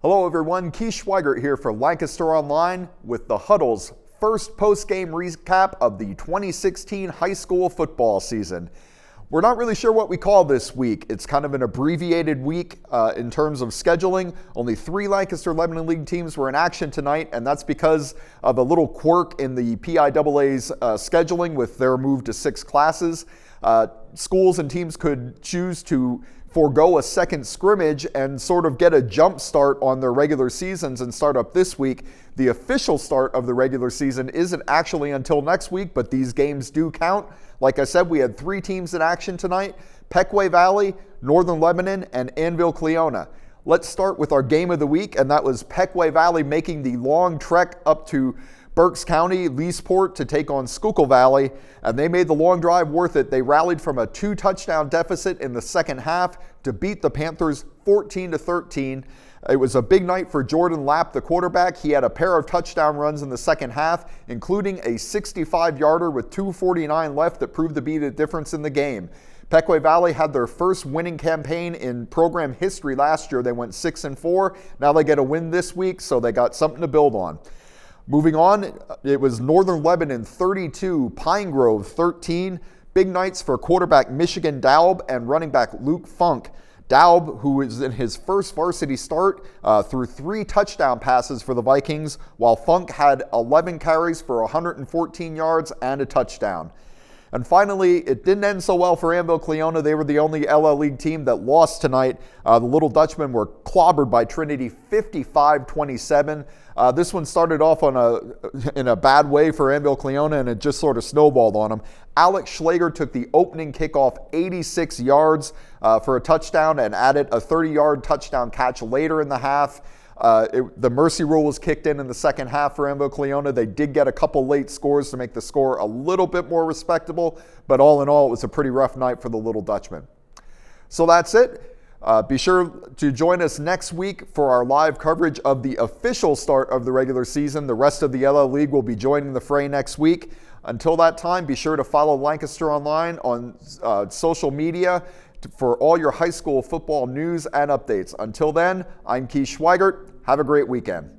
Hello everyone, Schweigert here for Lancaster Online with the Huddle's first post-game recap of the 2016 high school football season. We're not really sure what we call this week. It's kind of an abbreviated week in terms of scheduling. Only 3 Lancaster-Lebanon League teams were in action tonight, and that's because of a little quirk in the PIAA's scheduling with their move to 6 classes. Schools and teams could choose to forego a second scrimmage and sort of get a jump start on their regular seasons and start up this week. The official start of the regular season isn't actually until next week, but these games do count. Like I said, we had 3 teams in action tonight: Pequea Valley, Northern Lebanon, and Annville-Cleona. Let's start with our game of the week, and that was Pequea Valley making the long trek up to Berks County, Leesport, to take on Schuylkill Valley, and they made the long drive worth it. They rallied from a 2-touchdown deficit in the second half to beat the Panthers 14-13. It was a big night for Jordan Lapp, the quarterback. He had a pair of touchdown runs in the second half, including a 65-yarder with 2:49 left that proved to be the difference in the game. Pequea Valley had their first winning campaign in program history last year. They went 6-4. Now they get a win this week, so they got something to build on. Moving on, it was Northern Lebanon 32, Pine Grove 13. Big nights for quarterback Michigan Daub and running back Luke Funk. Daub, who is in his first varsity start, threw 3 touchdown passes for the Vikings, while Funk had 11 carries for 114 yards and a touchdown. And finally, it didn't end so well for Annville-Cleona. They were the only LL League team that lost tonight. The Little Dutchmen were clobbered by Trinity 55-27. This one started off in a bad way for Annville-Cleona, and it just sort of snowballed on them. Alex Schweigert took the opening kickoff 86 yards for a touchdown and added a 30-yard touchdown catch later in the half. The mercy rule was kicked in the second half for Annville-Cleona. They did get a couple late scores to make the score a little bit more respectable, but all in all, it was a pretty rough night for the Little Dutchmen. So that's it. Be sure to join us next week for our live coverage of the official start of the regular season. The rest of the LL League will be joining the fray next week. Until that time, be sure to follow Lancaster Online on social media for all your high school football news and updates. Until then, I'm Schweigert. Have a great weekend.